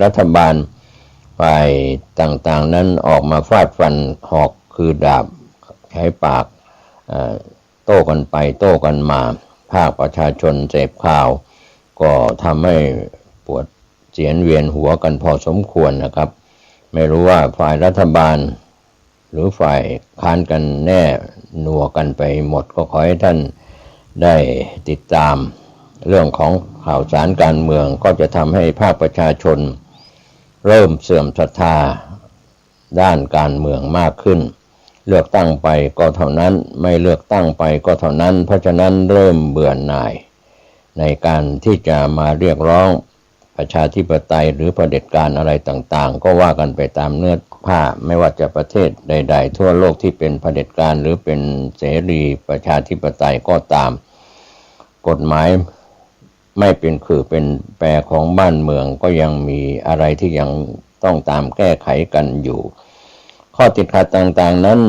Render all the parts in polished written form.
รัฐบาลฝ่ายต่างๆนั้นออกมาฟาดฟันหอกคือดาบใช้ปากโต้กันไปโต้กันมาภาคประชาชนเสพข่าวก็ทำให้ปวดเสียนเวียนหัวกันพอสมควรนะครับไม่รู้ว่าฝ่ายรัฐบาลหรือฝ่ายค้านกันแน่หนัวกันไปหมดก็ขอให้ท่านได้ติดตามเรื่องของข่าวสารการเมืองก็จะทำให้ภาคประชาชนเริ่มเสื่อมศรัทธาด้านการเมืองมากขึ้นเลือกตั้งไปก็เท่านั้นไม่เลือกตั้งไปก็เท่านั้นเพราะฉะนั้นเริ่มเบื่อหน่ายในการที่จะมาเรียกร้องประชาธิปไตยหรือเผด็จการอะไรต่างๆก็ว่ากันไปตามเนื้อผ้าไม่ว่าจะประเทศใดๆทั่วโลกที่เป็นเผด็จการหรือเป็นเสรีประชาธิปไตยก็ตามกฎหมายไม่เป็นคือเป็นแปรของบ้านเมืองก็ยังมีอะไรที่ยังต้องตามแก้ไขกันอยู่ข้อติดขัดต่างๆนั้น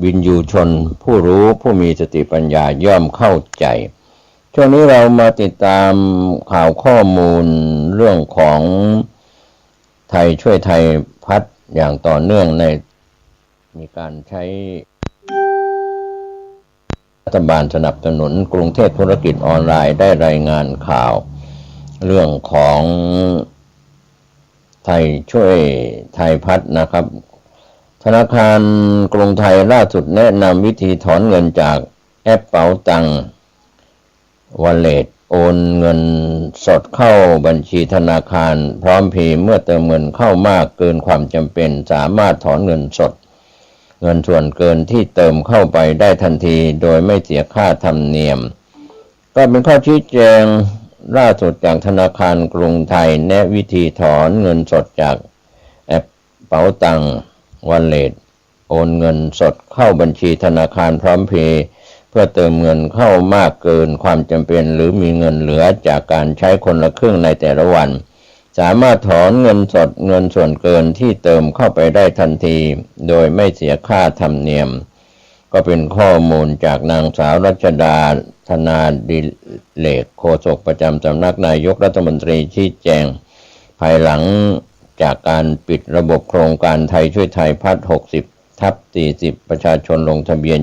วินยูชนผู้รู้ผู้มีสติปัญญาย่อมเข้าใจช่วงนี้เรามาติดตามข่าวข้อมูลเรื่องของไทยช่วยไทยพัฒน์อย่างต่อเนื่องในมีการใช้รัฐบาลสนับสนุนกรุงเทพธุรกิจออนไลน์ได้รายงานข่าวเรื่องของไทยช่วยไทยพัฒน์นะครับธนาคารกรุงไทยล่าสุดแนะนำวิธีถอนเงินจากแอปเป๋าตังค์Wallet โอนเงินสดเข้าบัญชีธนาคารพร้อมเพย์เมื่อเติมเงินเข้ามากเกินความจำเป็นสามารถถอนเงินสดเงินส่วนเกินที่เติมเข้าไปได้ทันทีโดยไม่เสียค่าธรรมเนียมก็เป็นข้อชี้แจงล่าสุดจากธนาคารกรุงไทยแนะวิธีถอนเงินสดจากแอปเป๋าตังค์Wallet โอนเงินสดเข้าบัญชีธนาคารพร้อมเพย์เพื่อเติมเงินเข้ามากเกินความจำเป็นหรือมีเงินเหลือจากการใช้คนละครึ่งในแต่ละวันสามารถถอนเงินสดเงินส่วนเกินที่เติมเข้าไปได้ทันทีโดยไม่เสียค่าธรรมเนียมก็เป็นข้อมูลจากนางสาวรัชดาธนาดิเลกโฆษกประจำสำนักนายกรัฐมนตรีชี้แจงภายหลังจากการปิดระบบโครงการไทยช่วยไทยพัฒน์60/40ประชาชนลงทะเบียน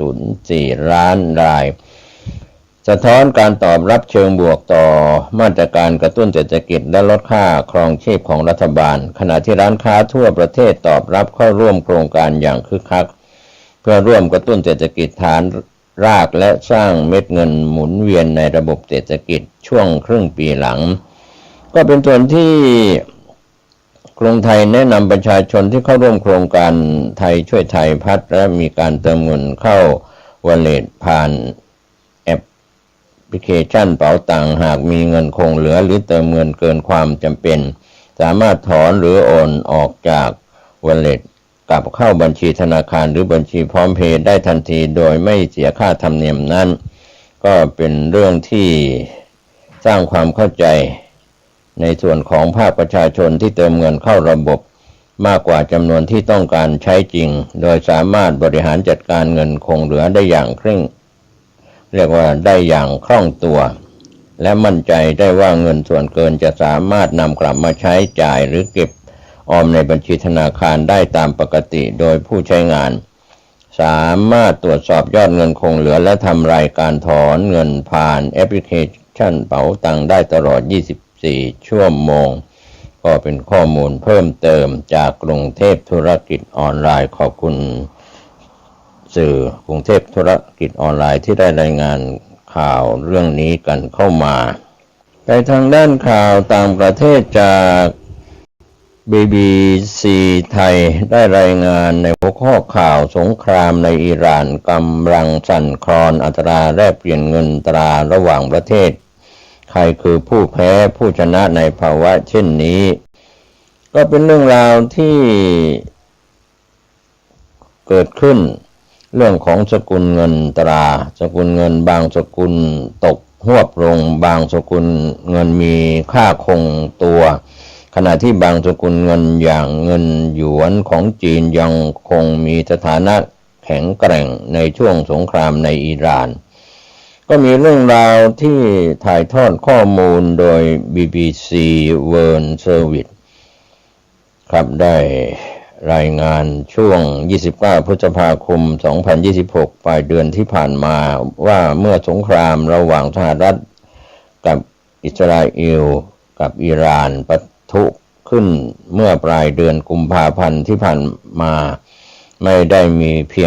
26.04 ล้านรายสะท้อนการตอบรับเชิงบวกต่อมาตรการกระตุ้นเศรษฐกิจและลดค่าครองชีพของรัฐบาลขณะที่ร้านค้าทั่วประเทศตอบรับเข้าร่วมโครงการอย่างคึกคักเพื่อร่วมกระตุ้นเศรษฐกิจฐานรากและสร้างเม็ดเงินหมุนเวียนในระบบเศรษฐกิจช่วงครึ่งปีหลังก็เป็นส่วนที่กรุงไทยแนะนำประชาชนที่เข้าร่วมโครงการไทยช่วยไทยพัฒน์และมีการเติมเงินเข้า Wallet ผ่านแอปพลิเคชันเป๋าตังค์หากมีเงินคงเหลือหรือเติมเงินเกินความจำเป็นสามารถถอนหรือโอนออกจาก Wallet กลับเข้าบัญชีธนาคารหรือบัญชีพร้อมเพย์ได้ทันทีโดยไม่เสียค่าธรรมเนียมนั้นก็เป็นเรื่องที่สร้างความเข้าใจในส่วนของภาคประชาชนที่เติมเงินเข้าระบบมากกว่าจำนวนที่ต้องการใช้จริงโดยสามารถบริหารจัดการเงินคงเหลือได้อย่างเรียกว่าได้อย่างคล่องตัวและมั่นใจได้ว่าเงินส่วนเกินจะสามารถนำกลับมาใช้จ่ายหรือเก็บออมในบัญชีธนาคารได้ตามปกติโดยผู้ใช้งานสามารถตรวจสอบยอดเงินคงเหลือและทำรายการถอนเงินผ่านแอปพลิเคชันเป๋าตังค์ได้ตลอด24 ชั่วโมงก็เป็นข้อมูลเพิ่มเติมจากกรุงเทพธุรกิจออนไลน์ขอบคุณสื่อกรุงเทพธุรกิจออนไลน์ที่ได้รายงานข่าวเรื่องนี้กันเข้ามาไปทางด้านข่าวต่างประเทศจาก BBC ไทยได้รายงานในหัวข้อข่าวสงครามในอิหร่านกำลังสั่นคลอนอัตราแลกเปลี่ยนเงินตราระหว่างประเทศใครคือผู้แพ้ผู้ชนะในภาวะเช่นนี้ก็เป็นเรื่องราวที่เกิดขึ้นเรื่องของสกุลเงินตราสกุลเงินบางสกุลตกหวบลงบางสกุลเงินมีค่าคงตัวขณะที่บางสกุลเงินอย่างเงินหยวนของจีนยังคงมีสถานะแข็งแกร่งในช่วงสงครามในอิหร่านก็มีเรื่องราวที่ถ่ายทอดข้อมูลโดย BBC World Service ครับได้รายงานช่วง29พฤษภาคม2026ปลายเดือนที่ผ่านมาว่าเมื่อสงครามระหว่างสหรัฐกับอิสราเอลกับอิหร่านปะทุขึ้นเมื่อปลายเดือนกุมภาพันธ์ที่ผ่านมาไม่ได้มีเพี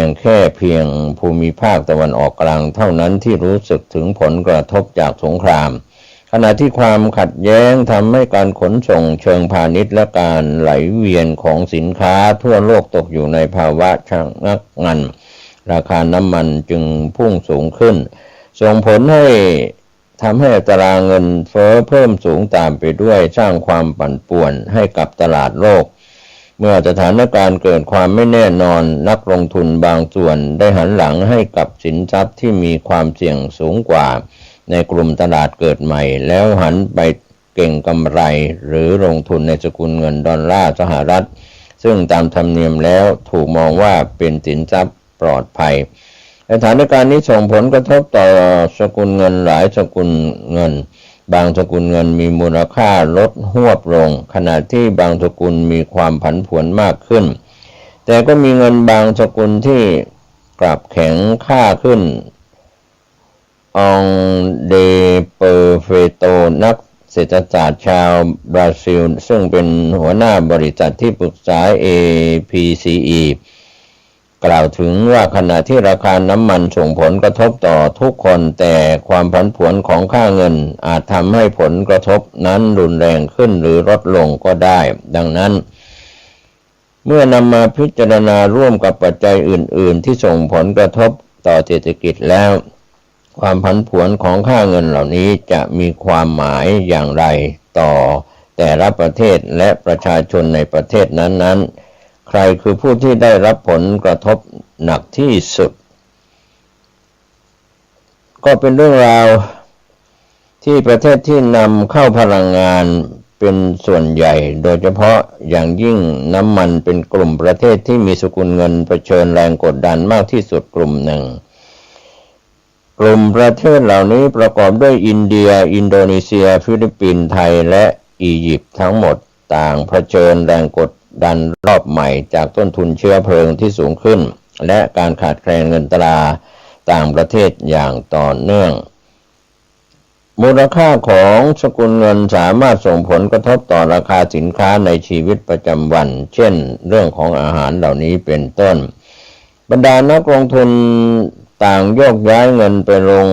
ยงภูมิภาคตะวันออกกลางเท่านั้นที่รู้สึกถึงผลกระทบจากสงครามขณะที่ความขัดแย้งทำให้การขนส่งเชิงพาณิชย์และการไหลเวียนของสินค้าทั่วโลกตกอยู่ในภาวะชะงักงันราคาน้ำมันจึงพุ่งสูงขึ้นส่งผลให้ทำให้อัตราเงินเฟ้อเพิ่มสูงตามไปด้วยสร้างความปั่นป่วนให้กับตลาดโลกเมื่อสถานการณ์เกิดความไม่แน่นอนนักลงทุนบางส่วนได้หันหลังให้กับสินทรัพย์ที่มีความเสี่ยงสูงกว่าในกลุ่มตลาดเกิดใหม่แล้วหันไปเก่งกำไรหรือลงทุนในสกุลเงินดอลลาร์สหรัฐซึ่งตามธรรมเนียมแล้วถูกมองว่าเป็นสินทรัพย์ปลอดภัยสถานการณ์นี้ส่งผลกระทบต่อสกุลเงินหลายสกุลเงินบางสกุลเงินมีมูลค่าลดหวบลงขณะที่บางสกุลมีความผันผวนมากขึ้นแต่ก็มีเงินบางสกุลที่กลับแข็งค่าขึ้นองเดเปอร์เฟโตนักเศรษฐศาสตร์ชาวบราซิลซึ่งเป็นหัวหน้าบริษัทที่ปรึกษา APCE กล่าวถึงว่าขณะที่ราคาน้ำมันส่งผลกระทบต่อทุกคนแต่ความผันผวนของค่าเงินอาจทำให้ผลกระทบนั้นรุนแรงขึ้นหรือลดลงก็ได้ดังนั้นเมื่อนำมาพิจารณาร่วมกับปัจจัยอื่นๆที่ส่งผลกระทบต่อเศรษฐกิจแล้วความผันผวนของค่าเงินเหล่านี้จะมีความหมายอย่างไรต่อแต่ละประเทศและประชาชนในประเทศนั้นๆใครคือผู้ที่ได้รับผลกระทบหนักที่สุดก็เป็นเรื่องราวที่ประเทศที่นำเข้าพลังงานเป็นส่วนใหญ่โดยเฉพาะอย่างยิ่งน้ำมันเป็นกลุ่มประเทศที่มีสกุลเงินเผชิญแรงกดดันมากที่สุดกลุ่มหนึ่งกลุ่มประเทศเหล่านี้ประกอบด้วยอินเดียอินโดนีเซียฟิลิปปินส์ไทยและอียิปต์ทั้งหมดต่างเผชิญแรงกดดันรอบใหม่จากต้นทุนเชื้อเพลิงที่สูงขึ้นและการขาดแคลนเงินตราต่างประเทศอย่างต่อเนื่องมูลค่าของสกุลเงินสามารถส่งผลกระทบต่อราคาสินค้าในชีวิตประจำวันเช่นเรื่องของอาหารเหล่านี้เป็นต้นบรรดานักลงทุนต่างโยกย้ายเงินไปลง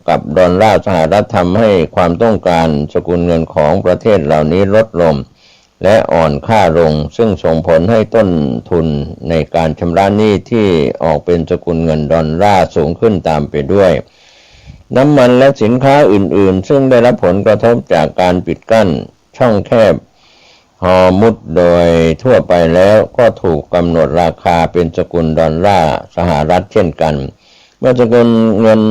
กับดอลลาร์สหรัฐทำให้ความต้องการสกุลเงินของประเทศเหล่านี้ลดลงและอ่อนค่าลงซึ่งส่งผลให้ต้นทุนในการชำระหนี้ที่ออกเป็นสกุลเงินดอลลาร์สูงขึ้นตามไปด้วยน้ำมันและสินค้าอื่นๆซึ่งได้รับผลกระทบจากการปิดกั้นช่องแคบฮอร์มุซโดยทั่วไปแล้วก็ถูกกำหนดราคาเป็นสกุลดอลลาร์สหรัฐเช่นกันเมื่อสกุลเงิน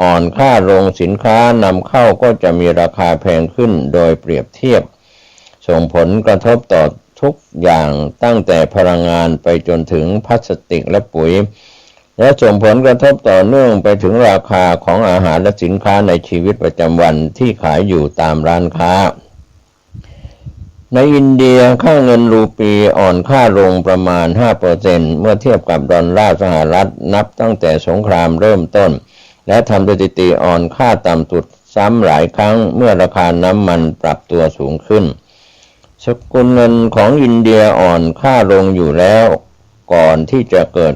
อ่อนค่าลงสินค้านำเข้าก็จะมีราคาแพงขึ้นโดยเปรียบเทียบส่งผลกระทบต่อทุกอย่างตั้งแต่พลังงานไปจนถึงพลาสติกและปุ๋ยและส่งผลกระทบต่อเนื่องไปถึงราคาของอาหารและสินค้าในชีวิตประจำวันที่ขายอยู่ตามร้านค้าในอินเดียค่าเงินรูปีอ่อนค่าลงประมาณ 5% เมื่อเทียบกับดอลลาร์สหรัฐนับตั้งแต่สงครามเริ่มต้นและทำสถิติอ่อนค่าต่ำสุดซ้ำหลายครั้งเมื่อราคาน้ำมันปรับตัวสูงขึ้นสกุลเงินของอินเดียอ่อนค่าลงอยู่แล้วก่อนที่จะเกิด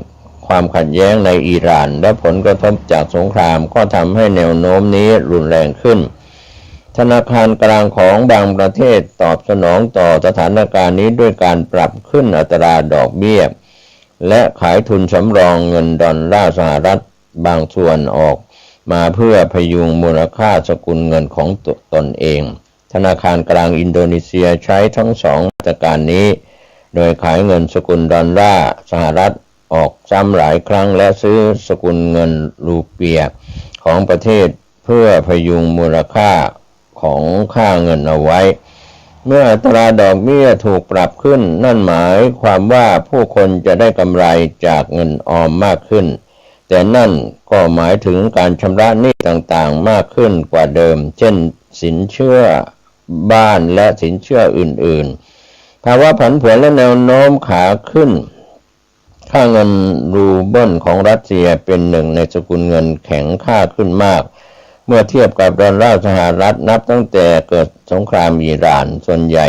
ความขัดแย้งในอิหร่านและผลกระทบจากสงครามก็ทำให้แนวโน้มนี้รุนแรงขึ้นธนาคารกลางของบางประเทศตอบสนองต่อสถานการณ์นี้ด้วยการปรับขึ้นอัตราดอกเบี้ยและขายทุนสำรองเงินดอลลาร์สหรัฐบางส่วนออกมาเพื่อพยุงมูลค่าสกุลเงินของตนเองธนาคารกลางอินโดนีเซียใช้ทั้งสองมาตรการนี้โดยขายเงินสกุลดอลลาร์สหรัฐออกซ้ำหลายครั้งและซื้อสกุลเงินรูเปียของประเทศเพื่อพยุงมูลค่าของค่าเงินเอาไว้เมื่ออัตราดอกเบี้ยถูกปรับขึ้นนั่นหมายความว่าผู้คนจะได้กำไรจากเงินออมมากขึ้นแต่นั่นก็หมายถึงการชำระหนี้ต่างๆมากขึ้นกว่าเดิมเช่นสินเชื่อบ้านและสินเชื่ออื่นๆ ภาวะผันผวนและแนวโน้มขาขึ้นค่าเงินรูเบิลของรัสเซียเป็นหนึ่งในสกุลเงินแข็งค่าขึ้นมากเมื่อเทียบกับดอลลาร์สหรัฐนับตั้งแต่เกิดสงครามอิหร่านส่วนใหญ่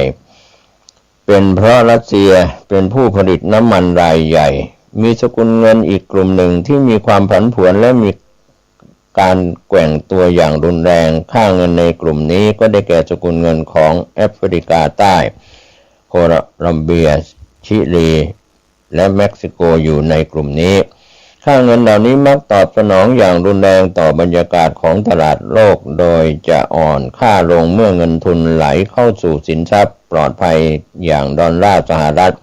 เป็นเพราะรัสเซียเป็นผู้ผลิตน้ำมันรายใหญ่มีสกุลเงินอีกกลุ่มหนึ่งที่มีความผันผวนและมีการแกว่งตัวอย่างรุนแรงค่าเงินในกลุ่มนี้ก็ได้แก่สกุลเงินของแอฟริกาใต้โคลัมเบียชิลีและเม็กซิโกอยู่ในกลุ่มนี้ค่าเงินเหล่านี้มักตอบสนองอย่างรุนแรงต่อบรรยากาศของตลาดโลกโดยจะอ่อนค่าลงเมื่อเงินทุนไหลเข้าสู่สินทรัพย์ปลอดภัยอย่างดอลลาร์สหรัฐ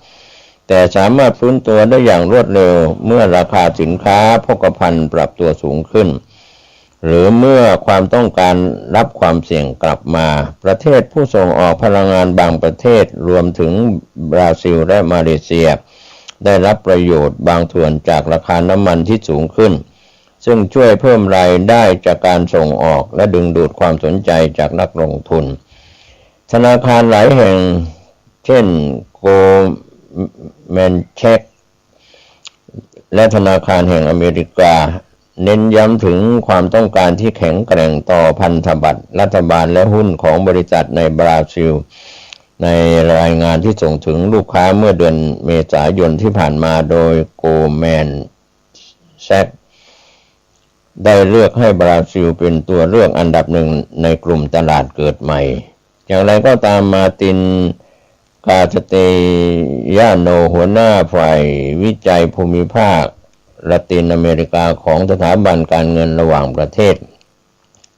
แต่สามารถฟื้นตัวได้อย่างรวดเร็วเมื่อราคาสินค้าโภคภัณฑ์ปรับตัวสูงขึ้นหรือเมื่อความต้องการรับความเสี่ยงกลับมาประเทศผู้ส่งออกพลังงานบางประเทศรวมถึงบราซิลและมาเลเซียได้รับประโยชน์บางส่วนจากราคาน้ำมันที่สูงขึ้นซึ่งช่วยเพิ่มรายได้จากการส่งออกและดึงดูดความสนใจจากนักลงทุนธนาคารหลายแห่งเช่นโกลแมนแชกและธนาคารแห่งอเมริกาเน้นย้ำถึงความต้องการที่แข็งแกร่งต่อพันธบัตรรัฐบาลและหุ้นของบริษัทในบราซิลในรายงานที่ส่งถึงลูกค้าเมื่อเดือนเมษายนที่ผ่านมาโดยโกลแมนแชกได้เลือกให้บราซิลเป็นตัวเลือกอันดับหนึ่งในกลุ่มตลาดเกิดใหม่อย่างไรก็ตามมาตินกาสเตยาโนหัวหน้าฝ่ายวิจัยภูมิภาคละตินอเมริกาของสถาบันการเงินระหว่างประเทศ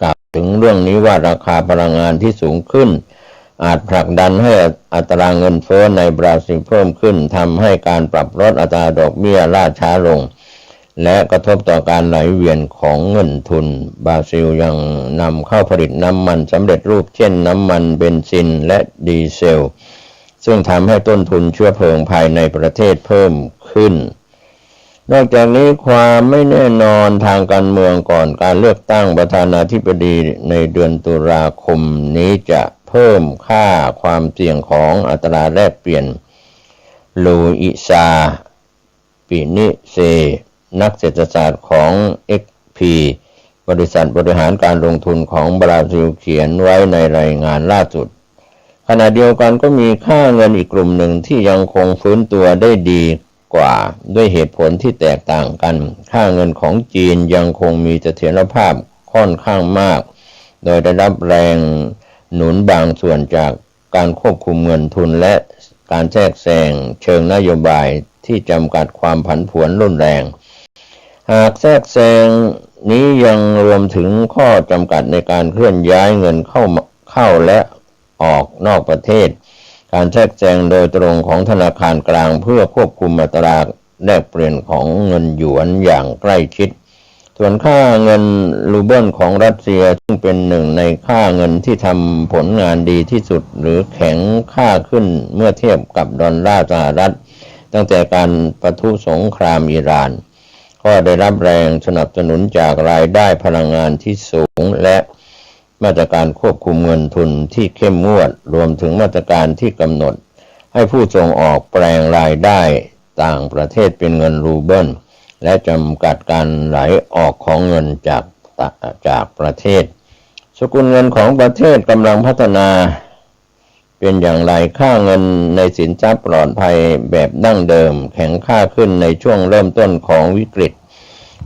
กล่าวถึงเรื่องนี้ว่าราคาพลังงานที่สูงขึ้นอาจผลักดันให้อัตราเงินเฟ้อในบราซิลเพิ่มขึ้นทำให้การปรับลดอัตราดอกเบี้ยล่าช้าลงและกระทบต่อการไหลเวียนของเงินทุนบราซิลยังนำเข้าผลิตน้ำมันสำเร็จรูปเช่นน้ำมันเบนซินและดีเซลซึ่งทำให้ต้นทุนเชื้อเพลิงภายในประเทศเพิ่มขึ้นนอกจากนี้ความไม่แน่นอนทางการเมืองก่อนการเลือกตั้งประธานาธิบดีในเดือนตุลาคมนี้จะเพิ่มค่าความเสี่ยงของอัตราแลกเปลี่ยนลูอิซาปินิเซนักเศรษฐศาสตร์ของ XP บริษัทบริหารการลงทุนของบราซิลเขียนไว้ในรายงานล่าสุดขณะเดียวกันก็มีค่าเงินอีกกลุ่มหนึ่งที่ยังคงฟื้นตัวได้ดีกว่าด้วยเหตุผลที่แตกต่างกันค่าเงินของจีนยังคงมีเสถียรภาพค่อนข้างมากโดยได้รับแรงหนุนบางส่วนจากการควบคุมเงินทุนและการแทรกแซงเชิงนโยบายที่จำกัดความผันผวนรุนแรงหากแทรกแซงนี้ยังรวมถึงข้อจำกัดในการเคลื่อนย้ายเงินเข้าและออกนอกประเทศการแทรกแซงโดยตรงของธนาคารกลางเพื่อควบคุมอัตราแลกเปลี่ยนของเงินหยวนอย่างใกล้ชิดส่วนค่าเงินรูเบิลของรัสเซียซึ่งเป็นหนึ่งในค่าเงินที่ทำผลงานดีที่สุดหรือแข็งค่าขึ้นเมื่อเทียบกับดอลลาร์สหรัฐตั้งแต่การปะทุสงครามอิหร่านก็ได้รับแรงสนับสนุนจากรายได้พลังงานที่สูงและมาตรการควบคุมเงินทุนที่เข้มงวดรวมถึงมาตรการที่กำหนดให้ผู้ส่งออกแปลงรายได้ต่างประเทศเป็นเงินรูเบิลและจำกัดการไหลออกของเงินจากประเทศสกุลเงินของประเทศกำลังพัฒนาเป็นอย่างไรค่าเงินในสินทรัพย์ปลอดภัยแบบดั้งเดิมแข็งค่าขึ้นในช่วงเริ่มต้นของวิกฤต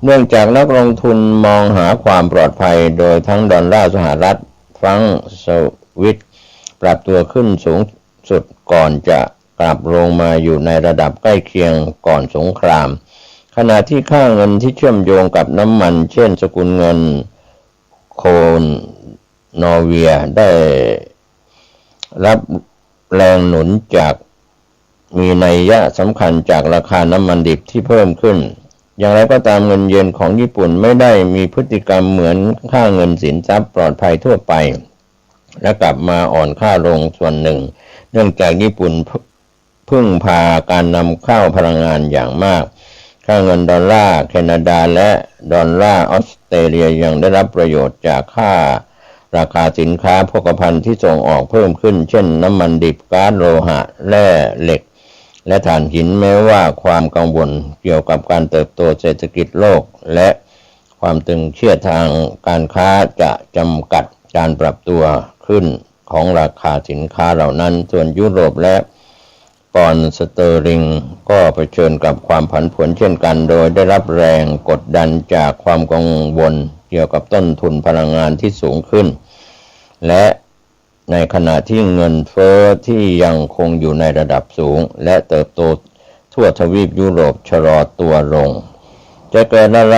เนื่องจากนักลงทุนมองหาความปลอดภัยโดยทั้งดอลลาร์สหรัฐฟรังก์สวิสปรับตัวขึ้นสูงสุดก่อนจะกลับลงมาอยู่ในระดับใกล้เคียงก่อนสงครามขณะที่ค่าเงินที่เชื่อมโยงกับน้ำมันเช่นสกุลเงินโคนนอร์เวียได้รับแรงหนุนจากมีนัยยะสำคัญจากราคาน้ำมันดิบที่เพิ่มขึ้นอย่างไรก็ตามเงินเยนของญี่ปุ่นไม่ได้มีพฤติกรรมเหมือนค่าเงินสินทรัพย์ปลอดภัยทั่วไปและกลับมาอ่อนค่าลงส่วนหนึ่งเนื่องจากญี่ปุ่นพึ่งพาการนำเข้าพลังงานอย่างมากค่าเงินดอลลาร์แคนาดาและดอลลาร์ออสเตรเลียยังได้รับประโยชน์จากค่า ราคาสินค้าโภคภัณฑ์ที่ส่งออกเพิ่มขึ้นเช่นน้ำมันดิบก๊าซโลหะแร่เหล็กและถ่านหินแม้ว่าความกังวลเกี่ยวกับการเติบโตเศรษฐกิจโลกและความตึงเครียดทางการค้าจะจำกัดการปรับตัวขึ้นของราคาสินค้าเหล่านั้นส่วนยุโรปและปอนด์สเตอร์ลิงก็เผชิญกับความผันผวนเช่นกันโดยได้รับแรงกดดันจากความกังวลเกี่ยวกับต้นทุนพลังงานที่สูงขึ้นและในขณะที่เงินเฟ้อที่ยังคงอยู่ในระดับสูงและเติบโตทั่วทวีปยุโรปชะลอตัวลงจะเกิดอะไร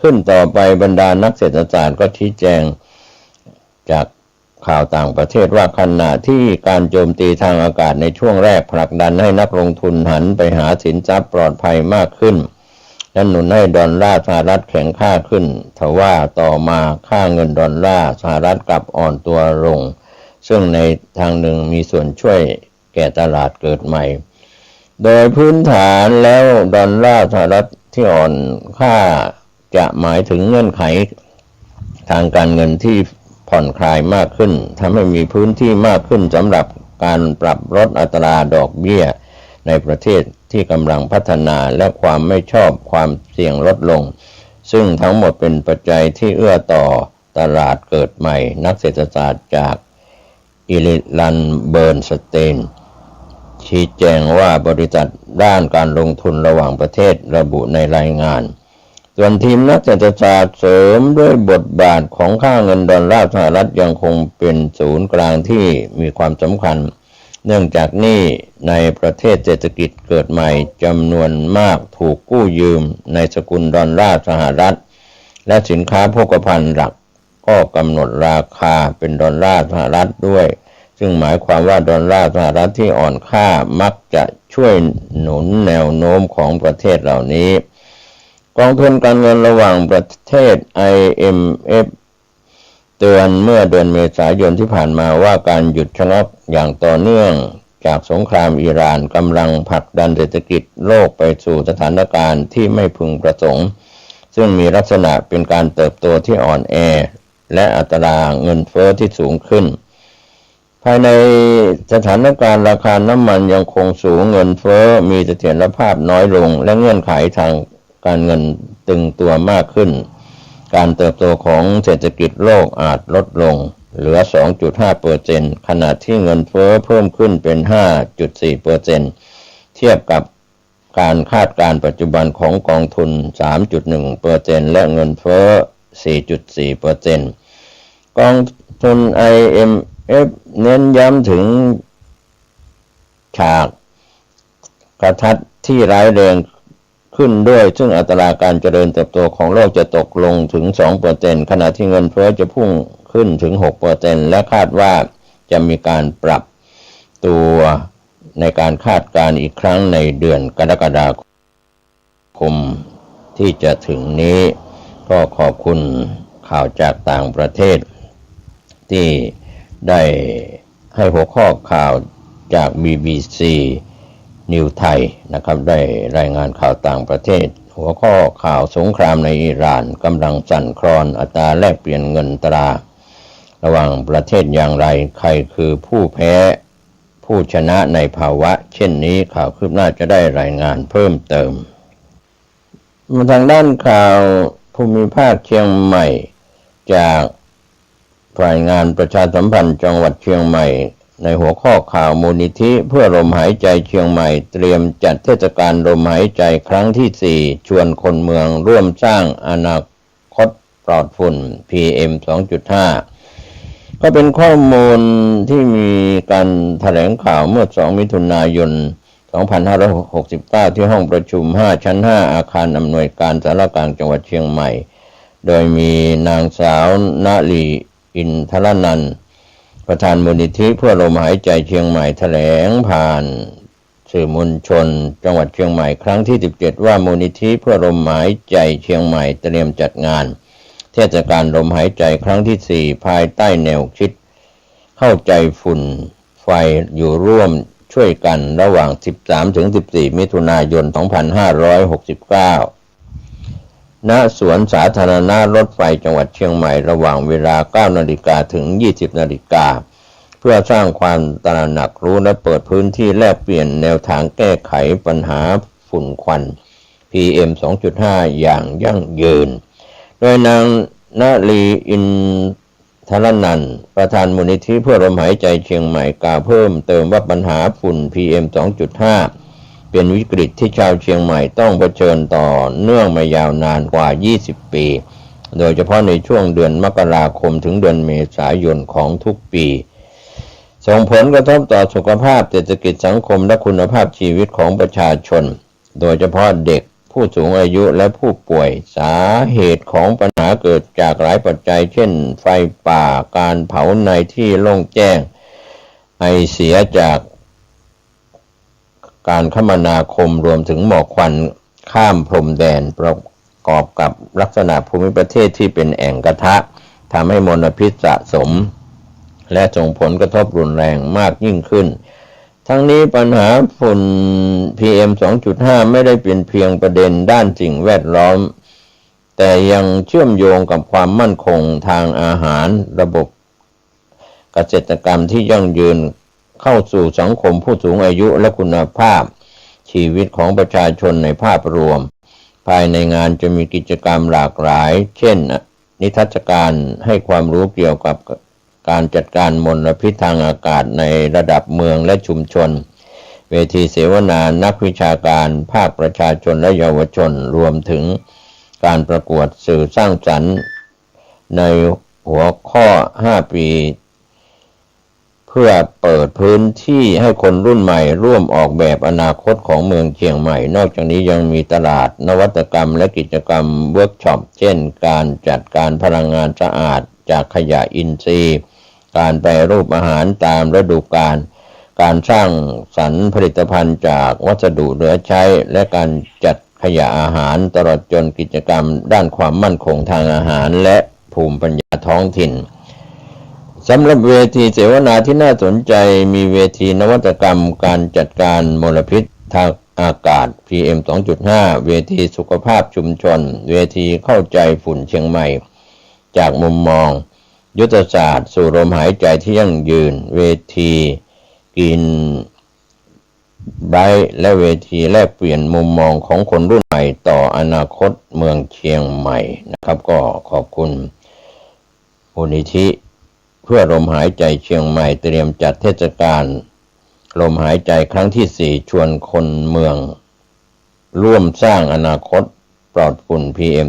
ขึ้นต่อไปบรรดานักเศรษฐศาสตร์ก็ชี้แจงจากข่าวต่างประเทศว่าขณะที่การโจมตีทางอากาศในช่วงแรกผลักดันให้นักลงทุนหันไปหาสินทรัพย์ปลอดภัยมากขึ้นและหนุนให้ดอลลาร์สหรัฐแข็งค่าขึ้นทว่าต่อมาค่าเงินดอลลาร์สหรัฐกลับอ่อนตัวลงซึ่งในทางหนึ่งมีส่วนช่วยแก่ตลาดเกิดใหม่โดยพื้นฐานแล้วดอลลาร์สหรัฐที่อ่อนค่าจะหมายถึงเงื่อนไขทางการเงินที่ผ่อนคลายมากขึ้นทำให้มีพื้นที่มากขึ้นสำหรับการปรับลดอัตราดอกเบี้ยในประเทศที่กำลังพัฒนาและความไม่ชอบความเสี่ยงลดลงซึ่งทั้งหมดเป็นปัจจัยที่เอื้อต่อตลาดเกิดใหม่นักเศรษฐศาสตร์จากอิลิลันเบิร์นสเตนชี้แจงว่าบริษัทด้านการลงทุนระหว่างประเทศระบุในรายงานส่วนทีมนักเศรษฐศาสตร์เสริมด้วยบทบาทของค่าเงินดอลลาร์สหรัฐยังคงเป็นศูนย์กลางที่มีความสำคัญเนื่องจากหนี้ในประเทศเศรษฐกิจเกิดใหม่จำนวนมากถูกกู้ยืมในสกุลดอลลาร์สหรัฐและสินค้าโภคภัณฑ์หลักก็กำหนดราคาเป็นดอลลาร์สหรัฐด้วยซึ่งหมายความว่าดอลลาร์สหรัฐที่อ่อนค่ามักจะช่วยหนุนแนวโน้มของประเทศเหล่านี้กองทุนการเงินระหว่างประเทศ IMF เตือนเมื่อเดือนเมษายนที่ผ่านมาว่าการหยุดชะงักอย่างต่อเนื่องจากสงครามอิหร่านกำลังผลักดันเศรษฐกิจโลกไปสู่สถานการณ์ที่ไม่พึงประสงค์ซึ่งมีลักษณะเป็นการเติบโตที่อ่อนแอและอัตราเงินเฟ้อที่สูงขึ้นภายในสถานการณ์ราคาน้ำมันยังคงสูงเงินเฟ้อมีเสถียรภาพน้อยลงและเงื่อนไขทางการเงินตึงตัวมากขึ้นการเติบโตของเศรษฐกิจโลกอาจลดลงเหลือ 2.5% ขณะที่เงินเฟ้อเพิ่มขึ้นเป็น 5.4% เทียบกับการคาดการณ์ปัจจุบันของกองทุน 3.1% และเงินเฟ้อ 4.4% กองทุน IMF เน้นย้ำถึงฉากกระทัดที่ร้ายแรงขึ้นด้วยซึ่งอัตราการเจริญเติบโตของโลกจะตกลงถึง 2% ขณะที่เงินเฟ้อจะพุ่งขึ้นถึง 6% และคาดว่าจะมีการปรับตัวในการคาดการณ์อีกครั้งในเดือนกรกฎาคมที่จะถึงนี้ก็ขอบคุณข่าวจากต่างประเทศที่ได้ให้หัวข้อข่าวจาก BBCนิวไทยนะครับได้รายงานข่าวต่างประเทศหัวข้อข่าวสงครามในอิหร่านกำลังสั่นคลอนอัตราแลกเปลี่ยนเงินตราระหว่างประเทศอย่างไรใครคือผู้แพ้ผู้ชนะในภาวะเช่นนี้ข่าวคืบหน้าจะได้รายงานเพิ่มเติมมาทางด้านข่าวภูมิภาคเชียงใหม่จากฝ่ายงานประชาสัมพันธ์จังหวัดเชียงใหม่ในหัวข้อข่าวมูลนิธิเพื่อลมหายใจเชียงใหม่เตรียมจัดเทศกาลลมหายใจครั้งที่ 4ชวนคนเมืองร่วมสร้างอนาคตปลอดฝุ่น PM 2.5 ก็เป็นข้อมูลที่มีการแถลงข่าวเมื่อ2มิถุนายน2569ที่ห้องประชุม5ชั้น5อาคารอำนวยการสารกลางจังหวัดเชียงใหม่โดยมีนางสาวณลีอินทรนันท์ประธานมูลนิธิเพื่อลมหายใจเชียงใหม่แถลงผ่านสื่อมวลชนจังหวัดเชียงใหม่ครั้งที่17ว่ามูลนิธิเพื่อลมหายใจเชียงใหม่เตรียมจัดงานเทศกาลลมหายใจครั้งที่4ภายใต้แนวคิดเข้าใจฝุ่นไฟอยู่ร่วมช่วยกันระหว่าง 13-14 มิถุนายน 2569 ณสวนสาธารณะรถไฟจังหวัดเชียงใหม่ระหว่างเวลา 9 นาฬิกาถึง 20 นาฬิกาเพื่อสร้างความตระหนักรู้และเปิดพื้นที่แลกเปลี่ยนแนวทางแก้ไขปัญหาฝุ่นควัน PM 2.5 อย่างยั่งยืนโดยนางณลีอินทรนันท์ประธานมูลนิธิเพื่อลมหายใจเชียงใหม่กล่าวเพิ่มเติมว่าปัญหาฝุ่น PM 2.5 เป็นวิกฤตที่ชาวเชียงใหม่ต้องเผชิญต่อเนื่องมายาวนานกว่า 20 ปีโดยเฉพาะในช่วงเดือนมกราคมถึงเดือนเมษายนของทุกปีส่งผลกระทบต่อสุขภาพเศรษฐกิจสังคมและคุณภาพชีวิตของประชาชนโดยเฉพาะเด็กผู้สูงอายุและผู้ป่วยสาเหตุของปัญหาเกิดจากหลายปัจจัยเช่นไฟป่าการเผาในที่โล่งแจ้งไอเสียจากการคมนาคมรวมถึงหมอกควันข้ามพรมแดนประกอบกับลักษณะภูมิประเทศที่เป็นแอ่งกระทะทำให้มลพิษสะสมและส่งผลกระทบรุนแรงมากยิ่งขึ้นทั้งนี้ปัญหาฝุ่น PM 2.5 ไม่ได้เป็นเพียงประเด็นด้านสิ่งแวดล้อมแต่ยังเชื่อมโยงกับความมั่นคงทางอาหารระบบเกษตรกรรมที่ยั่งยืนเข้าสู่สังคมผู้สูงอายุและคุณภาพชีวิตของประชาชนในภาพรวมภายในงานจะมีกิจกรรมหลากหลายเช่นนิทรรศการให้ความรู้เกี่ยวกับการจัดการมลพิษทางอากาศในระดับเมืองและชุมชนเวทีเสวนานักวิชาการภาคประชาชนและเยาวชนรวมถึงการประกวดสื่อสร้างสรรค์ในหัวข้อ 5 ปีเพื่อเปิดพื้นที่ให้คนรุ่นใหม่ร่วมออกแบบอนาคตของเมืองเชียงใหม่นอกจากนี้ยังมีตลาดนวัตกรรมและกิจกรรมเวิร์กช็อปเช่นการจัดการพลังงานสะอาดจากขยะอินทรีย์การแปรรูปอาหารตามฤดูกาลการสร้างสรรค์ผลิตภัณฑ์จากวัสดุเหลือใช้และการจัดขยะอาหารตลอดจนกิจกรรมด้านความมั่นคงทางอาหารและภูมิปัญญาท้องถิ่นสำหรับเวทีเสวนาที่น่าสนใจมีเวทีนวัตกรรมการจัดการมลพิษทางอากาศ PM 2.5 เวทีสุขภาพชุมชนเวทีเข้าใจฝุ่นเชียงใหม่จากมุมมองยุทธศาสตร์สู่ลมหายใจที่ยั่งยืนเวทีกินไบรท์และเวทีแลกเปลี่ยนมุมมองของคนรุ่นใหม่ต่ออนาคตเมืองเชียงใหม่นะครับก็ขอบคุณมูลนิธิเพื่อลมหายใจเชียงใหม่เตรียมจัดเทศกาลลมหายใจครั้งที่ 4ชวนคนเมืองร่วมสร้างอนาคตปลอดฝุ่น PM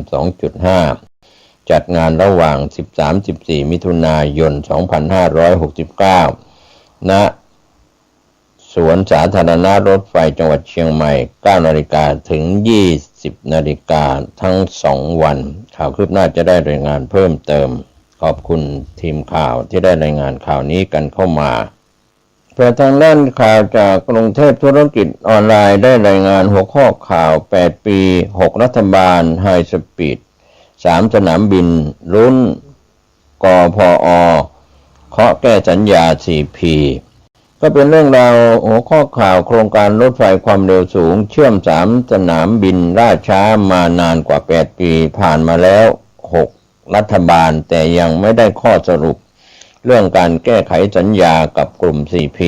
2.5 จัดงานระหว่าง 13-14 มิถุนายน 2569 ณ สวนสาธารณะรถไฟจังหวัดเชียงใหม่ 9 นาฬิกาถึง 20 นาฬิกาทั้ง 2 วันข่าวคืบหน้าจะได้รายงานเพิ่มเติมขอบคุณทีมข่าวที่ได้รายงานข่าวนี้กันเข้ามาแต่ทางด้านข่าวจากกรุงเทพธุรกิจออนไลน์ได้รายงานหัวข้อข่าว 8 ปี 6 รัฐบาลไฮสปีด 3 สนามบินลุ้นกพอ.เคาะแก้สัญญา 4P ก็เป็นเรื่องราวหัวข้อข่าวโครงการรถไฟความเร็วสูงเชื่อม 3 สนามบินล่าช้ามานานกว่า 8 ปีผ่านมาแล้ว 6 รัฐบาลแต่ยังไม่ได้ข้อสรุปเรื่องการแก้ไขสัญญากับกลุ่ม 4P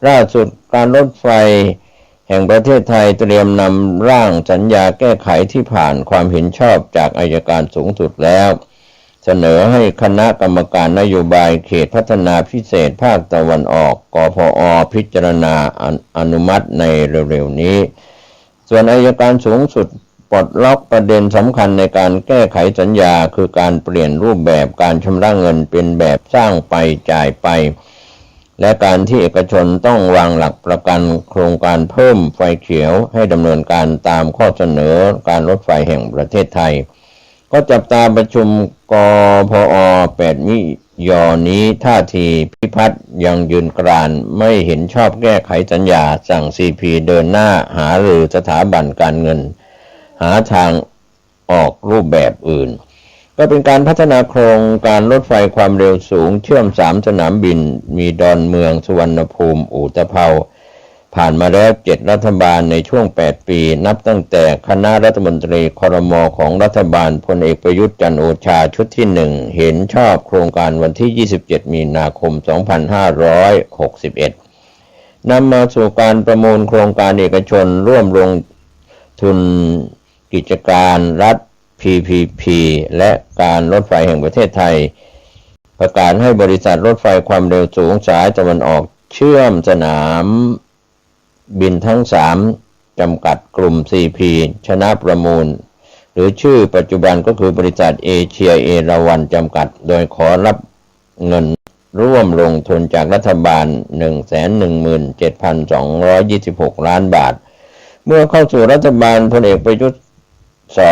ล่าสุดการรถไฟแห่งประเทศไทยเตรียมนำร่างสัญญาแก้ไขที่ผ่านความเห็นชอบจากอัยการสูงสุดแล้วเสนอให้คณะกรรมการนโยบายเขตพัฒนาพิเศษภาคตะวันออกกพอ.พิจารณาอนุมัติในเร็วๆนี้ส่วนอัยการสูงสุดปลดล็อกประเด็นสำคัญในการแก้ไขสัญญาคือการเปลี่ยนรูปแบบการชำระเงินเป็นแบบสร้างไปจ่ายไปและการที่เอกชนต้องวางหลักประกันโครงการเพิ่มไฟเขียวให้ดำเนินการตามข้อเสนอการรถไฟแห่งประเทศไทยก็จับตาประชุมกพอ. 8 มิยนี้ท่าทีพิพัฒน์ยังยืนกรานไม่เห็นชอบแก้ไขสัญญาสั่ง 4P เดินหน้าหารือสถาบันการเงินหาทางออกรูปแบบอื่นก็เป็นการพัฒนาโครงการรถไฟความเร็วสูงเชื่อม 3 สนามบินมีดอนเมืองสุวรรณภูมิอุตภเปา ผ่านมาแล้ว7รัฐบาลในช่วง8ปีนับตั้งแต่คณะรัฐมนตรีครม.ของรัฐบาลพลเอกประยุทธ์จันทร์โอชาชุดที่1เห็นชอบโครงการวันที่27มีนาคม2561นำมาสู่การประมูลโครงการเอกชนร่วมลงทุนกิจการรัฐ PPP และการรถไฟแห่งประเทศไทยประกาศให้บริษัทรถไฟความเร็วสูงสายตะวันออกเชื่อมสนามบินทั้ง3จำกัดกลุ่ม CP ชนะประมูลหรือชื่อปัจจุบันก็คือบริษัทเอเชียเอราวัณจำกัดโดยขอรับเงินร่วมลงทุนจากรัฐบาล 117,226 ล้านบาทเมื่อเข้าสู่รัฐบาลพลเอกประยุทธ์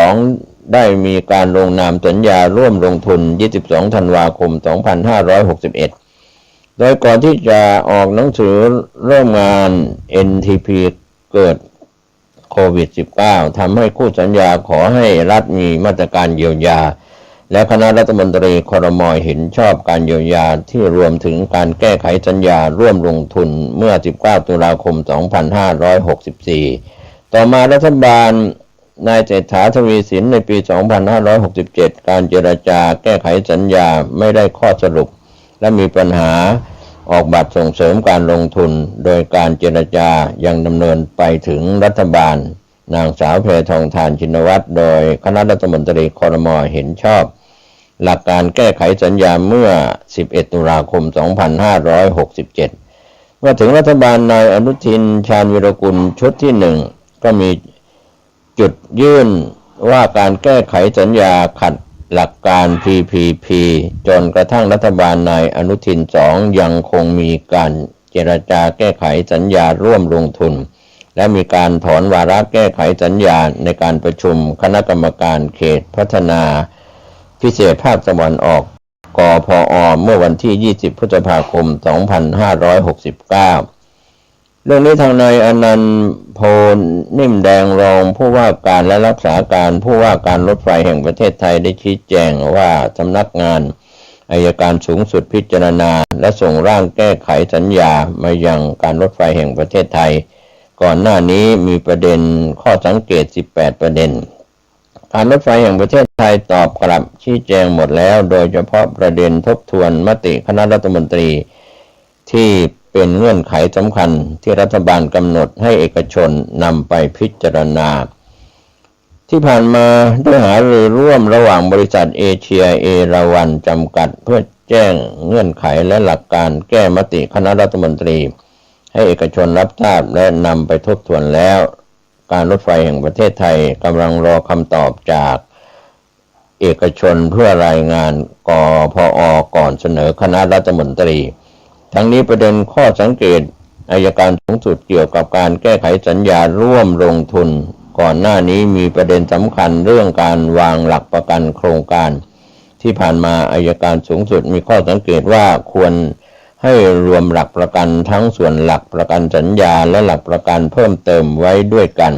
2ได้มีการลงนามสัญญาร่วมลงทุน22ธันวาคม2561โดยก่อนที่จะออกหนังสือเริ่มงาน NTP เกิดโควิด -19 ทำให้คู่สัญญาขอให้รัฐมีมาตรการเยียวยาและคณะรัฐมนตรีครม.เห็นชอบการเยียวยาที่รวมถึงการแก้ไขสัญญาร่วมลงทุนเมื่อ19ตุลาคม2564ต่อมารัฐบาลนายเศรษฐาทวีสินในปี2567การเจรจาแก้ไขสัญญาไม่ได้ข้อสรุปและมีปัญหาออกบัตรส่งเสริมการลงทุนโดยการเจรจายังดำเนินไปถึงรัฐบาลนางสาวแพทองธารชินวัตรโดยคณะรัฐมนตรีครม.เห็นชอบหลักการแก้ไขสัญญาเมื่อ11ตุลาคม2567เมื่อถึงรัฐบาลนายอนุทินชาญวีรกุลชุดที่1ก็มีจุดยื่นว่าการแก้ไขสัญญาขัดหลักการ PPP จนกระทั่งรัฐบาลนายอนุทิน2ยังคงมีการเจรจาแก้ไขสัญญาร่วมลงทุนและมีการถอนวาระแก้ไขสัญญาในการประชุมคณะกรรมการเขตพัฒนาพิเศษภาคตะวันออกกพอเมื่อวันที่20พฤษภาคม2569เรื่องนี้ทางนายอนันต์โพนิ่มแดงรองผู้ว่าการและรักษาการผู้ว่าการรถไฟแห่งประเทศไทยได้ชี้แจงว่าสำนักงานอัยการสูงสุดพิจารณาและส่งร่างแก้ไขสัญญามายังการรถไฟแห่งประเทศไทยก่อนหน้านี้มีประเด็นข้อสังเกต18ประเด็นการรถไฟแห่งประเทศไทยตอบกลับชี้แจงหมดแล้วโดยเฉพาะประเด็นทบทวนมติคณะรัฐมนตรีที่เป็นเงื่อนไขสำคัญที่รัฐบาลกำหนดให้เอกชนนำไปพิจารณาที่ผ่านมาได้หารือร่วมระหว่างบริษัทเอเชียเอราวัณจำกัดเพื่อแจ้งเงื่อนไขและหลักการแก้มติคณะรัฐมนตรีให้เอกชนรับทราบและนำไปทบทวนแล้วการรถไฟแห่งประเทศไทยกำลังรอคำตอบจากเอกชนเพื่อรายงานกพอก่อนเสนอคณะรัฐมนตรีทั้งนี้ประเด็นข้อสังเกตอัยการสูงสุดเกี่ยวกับการแก้ไขสัญญาร่วมลงทุนก่อนหน้านี้มีประเด็นสำคัญเรื่องการวางหลักประกันโครงการที่ผ่านมาอัยการสูงสุดมีข้อสังเกตว่าควรให้รวมหลักประกันทั้งส่วนหลักประกันสัญญาและหลักประกันเพิ่มเติมไว้ด้วยกัน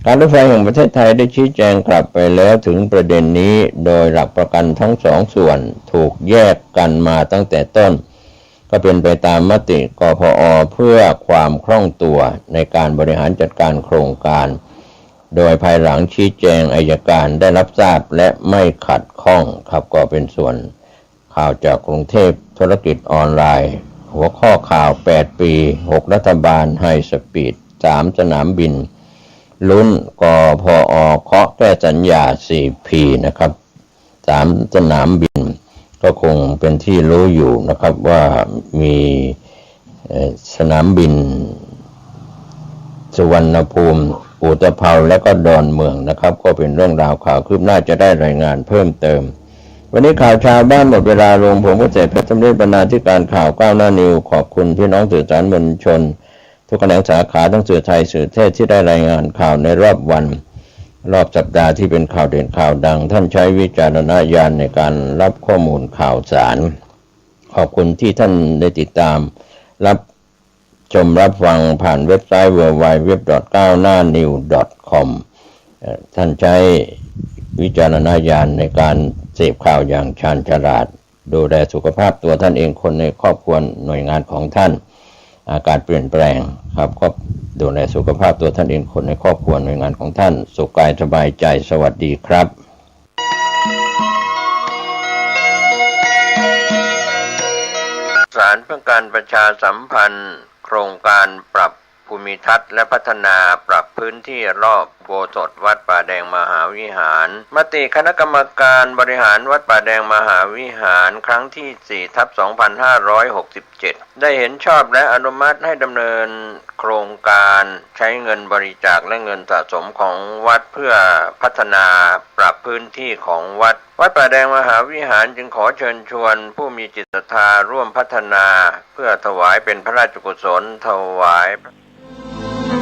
การรถไฟแห่งประเทศไทยได้ชี้แจงกลับไปแล้วถึงประเด็นนี้โดยหลักประกันทั้ง2ส่วนถูกแยกกันมาตั้งแต่ต้นก็เป็นไปตามมติกพอเพื่อความคล่องตัวในการบริหารจัดการโครงการโดยภายหลังชี้แจงอัยการได้รับทราบและไม่ขัดข้องครับก็เป็นส่วนข่าวจากกรุงเทพธุรกิจออนไลน์หัวข้อข่าว8ปี6รัฐบาลไฮสปีด3สนามบินลุ้นกพอเคาะแก้สัญญา 4P นะครับ3สนามบินก็คงเป็นที่รู้อยู่นะครับว่ามีสนามบินสุวรรณภูมิอุตภเปาและก็ดอนเมืองนะครับก็เป็นเรื่องราวข่าวคืบหน้าจะได้รายงานเพิ่มเติมวันนี้ข่าวชาวบ้านหมดเวลาลงผมก็เสร็จเพชรสำเร็จบรรณาธิการข่าวก้าวหน้านิวขอบคุณพี่น้องสื่อสารมวลชนทุกแขนงสาขาทั้งสื่อไทยสื่อเทศที่ได้รายงานข่าวในรอบวันรอบสัปดาห์ที่เป็นข่าวเด่นข่าวดังท่านใช้วิจารณญาณในการรับข้อมูลข่าวสารขอบคุณที่ท่านได้ติดตามรับชมรับฟังผ่านเว็บไซต์ www.gawnahnew.com ท่านใช้วิจารณญาณในการเสพข่าวอย่างชาญฉลาดดูแลสุขภาพตัวท่านเองคนในครอบครัวหน่วยงานของท่านอากาศเปลี่ยนแปลงครับก็ ดูแลสุขภาพตัวท่านเองคนในครอบครัวหน่วยงานของท่านสุขกายสบายใจสวัสดีครับสารเพื่อการประชาสัมพันธ์โครงการปรับภูมิทัศน์และพัฒนาปรับพื้นที่รอบอุโบสถวัดป่าแดงมหาวิหารมติคณะกรรมการบริหารวัดป่าแดงมหาวิหารครั้งที่ 4/2567 ได้เห็นชอบและอนุมัติให้ดำเนินโครงการใช้เงินบริจาคและเงินสะสมของวัดเพื่อพัฒนาปรับพื้นที่ของวัดป่าแดงมหาวิหารจึงขอเชิญชวนผู้มีจิตศรัทธาร่วมพัฒนาเพื่อถวายเป็นพระราชกุศลถวาย